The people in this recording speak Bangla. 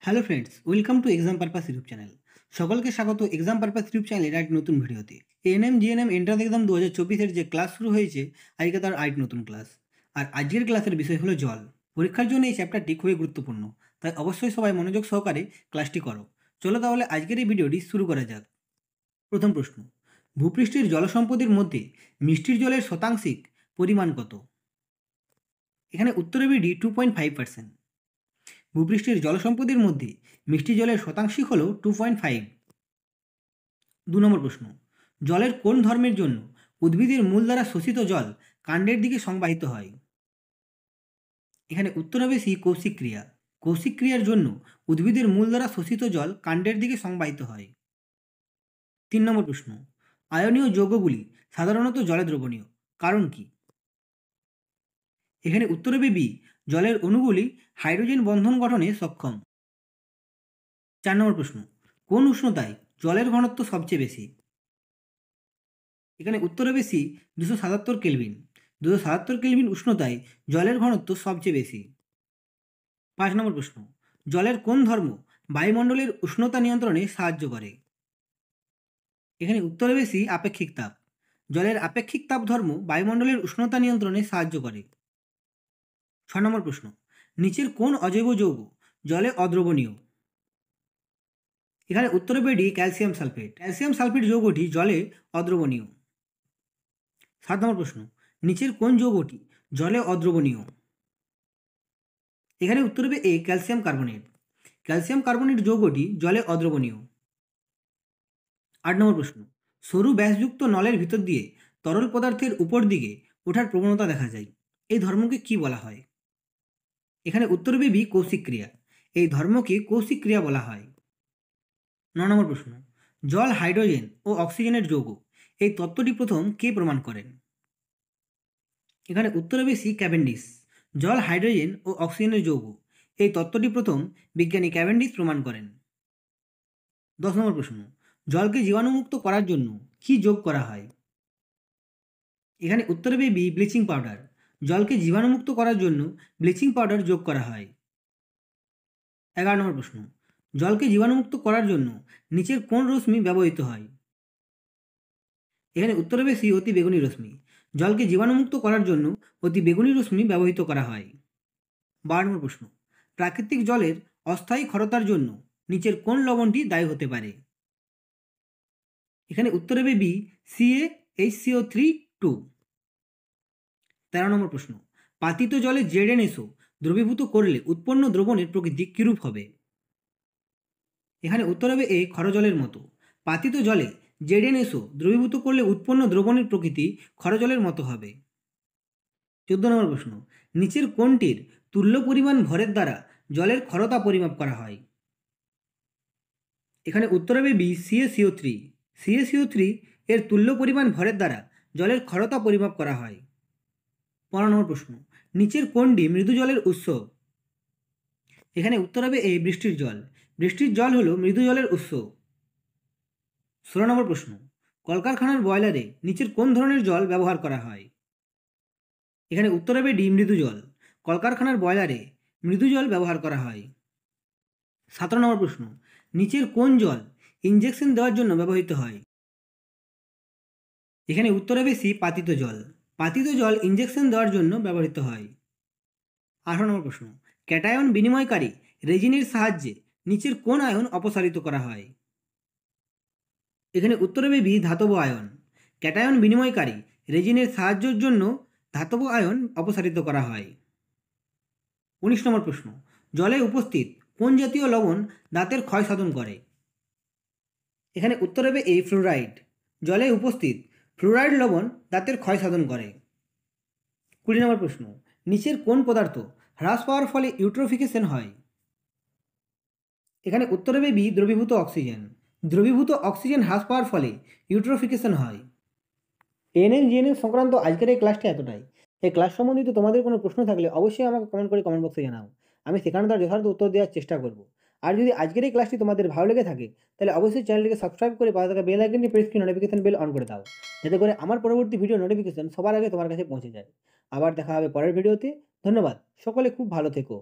Hello friends, welcome to exam purpose YouTube channel. সকলকে স্বাগত এক্সাম পারপাস ইউটিউব চ্যানেলের এক নতুন ভিডিওতে। এএনএম জিএনএম এন্ট্রান্স এক্সাম 2024-এর যে ক্লাস শুরু হয়েছে, আজকে তার আরেক নতুন ক্লাস। আর আজকের ক্লাসের বিষয় হলো জল। পরীক্ষার জন্য এই চ্যাপ্টারটি খুবই গুরুত্বপূর্ণ, তাই অবশ্যই সবাই মনোযোগ সহকারে ক্লাসটি করো। চলো তাহলে আজকের এই ভিডিওটি শুরু করা যাক। প্রথম প্রশ্ন, ভূপৃষ্ঠের জলসম্পদের মধ্যে মিষ্টির জলের শতাংশিক পরিমাণ কত? এখানে উত্তর হবে ডি 2.5%। ভূপৃষ্ঠের জলসম্পদের মধ্যে মিষ্টি জলের শতাংশিক হল 2.5। 2 নম্বর প্রশ্ন, জলের কোন ধর্মের জন্য উদ্ভিদের মূল দ্বারা শোষিত জল কাণ্ডের দিকে সংবাহিত হয়? এখানে উত্তর হবে সি, কৌশিক ক্রিয়া। কৌশিক ক্রিয়ার জন্য উদ্ভিদের মূল দ্বারা শোষিত জল কাণ্ডের দিকে সংবাহিত হয়। 3 নম্বর প্রশ্ন, আয়নীয় যৌগগুলি সাধারণত জলে দ্রবণীয়, কারণ কি? এখানে উত্তর হবে বি, জলের অণুগুলি হাইড্রোজেন বন্ধন গঠনে সক্ষম। 4 নম্বর প্রশ্ন, কোন উষ্ণতায় জলের ঘনত্ব সবচেয়ে বেশি? এখানে উত্তর হবে সি, 277 কেলভিন। 277 কেলভিন উষ্ণতায় জলের ঘনত্ব সবচেয়ে বেশি। 5 নম্বর প্রশ্ন, জলের কোন ধর্ম বায়ুমণ্ডলের উষ্ণতা নিয়ন্ত্রণে সাহায্য করে? এখানে উত্তর হবে সি, আপেক্ষিক তাপ। জলের আপেক্ষিক তাপ ধর্ম বায়ুমণ্ডলের উষ্ণতা নিয়ন্ত্রণে সাহায্য করে। 6 নম্বর প্রশ্ন, নিচের কোন অজৈব যৌগ জলে অদ্রবণীয়? এখানে উত্তর হবে D, calcium sulphate. Calcium sulphate যৌগটি জলে অদ্রবণীয়। 7 নম্বর প্রশ্ন, নিচের কোন যৌগটি জলে অদ্রবণীয়? এখানে উত্তর হবে এ, ক্যালসিয়াম কার্বনেট। ক্যালসিয়াম কার্বনেট যৌগটি জলে অদ্রবণীয়। 8 নম্বর প্রশ্ন, সরু ব্যাসযুক্ত নলের ভিতর দিয়ে তরল পদার্থের উপর দিকে ওঠার প্রবণতা দেখা যায়, এই ধর্মকে কি বলা হয়? এখানে উত্তর হবে বি, কৌশিক ক্রিয়া। এই ধর্মকে কৌশিক ক্রিয়া বলা হয়। 9 নম্বর প্রশ্ন, জল হাইড্রোজেন ও অক্সিজেনের যৌগ, এই তত্ত্বটি প্রথম কে প্রমাণ করেন? এখানে উত্তর হবে সি, ক্যাভেন্ডিশ। জল হাইড্রোজেন ও অক্সিজেনের যৌগ, এই তত্ত্বটি প্রথম বিজ্ঞানী ক্যাভেন্ডিশ প্রমাণ করেন। 10 নম্বর প্রশ্ন, জলকে জীবাণুমুক্ত করার জন্য কি যোগ করা হয়? এখানে উত্তর হবে বি, ব্লিচিং পাউডার। জলকে জীবাণুমুক্ত করার জন্য ব্লিচিং পাউডার যোগ করা হয়। 11 নম্বর প্রশ্ন, জলকে জীবাণুমুক্ত করার জন্য নিচের কোন রশ্মি ব্যবহৃত হয়? এখানে উত্তর হবে সি, অতি বেগুনি রশ্মি। জলকে জীবাণুমুক্ত করার জন্য অতি বেগুনি রশ্মি ব্যবহৃত করা হয়। 12 নম্বর প্রশ্ন, প্রাকৃতিক জলের অস্থায়ী ক্ষরতার জন্য নিচের কোন লবণটি দায়ী হতে পারে? এখানে উত্তর হবে বি, CaHCO3 2। 13 নম্বর প্রশ্ন, পাতিত জলে ZnSO দ্রবীভূত করলে উৎপন্ন দ্রবণের প্রকৃতি কিরূপ হবে? এখানে উত্তর হবে এ, ক্ষরজলের মতো। পাতিত জলে ZnSO দ্রবীভূত করলে উৎপন্ন দ্রবণের প্রকৃতি ক্ষরজলের মতো হবে। 14 নম্বর প্রশ্ন, নিচের কোনটির তুল্য পরিমাণ ভরের দ্বারা জলের ক্ষরতা পরিমাপ করা হয়? এখানে উত্তর হবে বি, CaCO3। CaCO3 এর তুল্য পরিমাণ ভরের দ্বারা জলের ক্ষরতা পরিমাপ করা হয়। 15 নম্বর প্রশ্ন, নিচের কোনটি মৃদু জলের উৎস? এখানে উত্তর হবে এ, বৃষ্টির জল। বৃষ্টির জল হলো মৃদু জলের উৎস। 16 নম্বর প্রশ্ন, কলকারখানার বয়লারে নিচের কোন ধরনের জল ব্যবহার করা হয়? এখানে উত্তর হবে ডি, মৃদু জল। কলকারখানার বয়লারে মৃদু জল ব্যবহার করা হয়। 17 নম্বর প্রশ্ন, নিচের কোন জল ইনজেকশন দেওয়ার জন্য ব্যবহৃত হয়? এখানে উত্তর হবে সি, পাতিত জল। পাতিত জল ইনজেকশন দেওয়ার জন্য ব্যবহৃত হয়। 18 নম্বর প্রশ্ন, ক্যাটায়ন বিনিময়কারী রেজিনের সাহায্যে নিচের কোন আয়ন অপসারিত করা হয়? এখানে উত্তর হবে বি, ধাতব আয়ন। ক্যাটায়ন বিনিময়কারী রেজিনের সাহায্যের জন্য ধাতব আয়ন অপসারিত করা হয়। 19 নম্বর প্রশ্ন, জলে উপস্থিত কোন জাতীয় লবণ দাঁতের ক্ষয় সাধন করে? এখানে উত্তর হবে এ, ফ্লুরাইড। জলে উপস্থিত ফ্লুরাইড লবণ দাঁতের ক্ষয় সাধন করে। 20 নম্বর প্রশ্ন, নিচের কোন পদার্থ হ্রাস পাওয়ার ফলে ইউট্রোফিকেশন হয়? এখানে উত্তর হবে বি, দ্রবীভূত অক্সিজেন। দ্রবীভূত অক্সিজেন হ্রাস পাওয়ার ফলে ইউট্রোফিকেশন হয়। এএনএম জিএনএম সংক্রান্ত আজকের এই ক্লাসটি এতটাই। এই ক্লাস সম্বন্ধিত তোমাদের কোনো প্রশ্ন থাকলে অবশ্যই আমাকে কমেন্ট করে কমেন্ট বক্সে জানাও। আমি সেখানে তার যথার্থ উত্তর দেওয়ার চেষ্টা করব। আর যদি আজকের এই ক্লাসটি তোমাদের ভালো লেগে থাকে তাহলে অবশ্যই চ্যানেলটিকে সাবস্ক্রাইব করে পাশে থাকা বেল আইকনটি প্রেস করে নোটিফিকেশন বেল অন করে দাও, যাতে করে আমার পরবর্তী ভিডিও নোটিফিকেশন সবার আগে তোমার কাছে পৌঁছে যায়। আবার দেখা হবে পরের ভিডিওতে। ধন্যবাদ, সকলে খুব ভালো থেকো।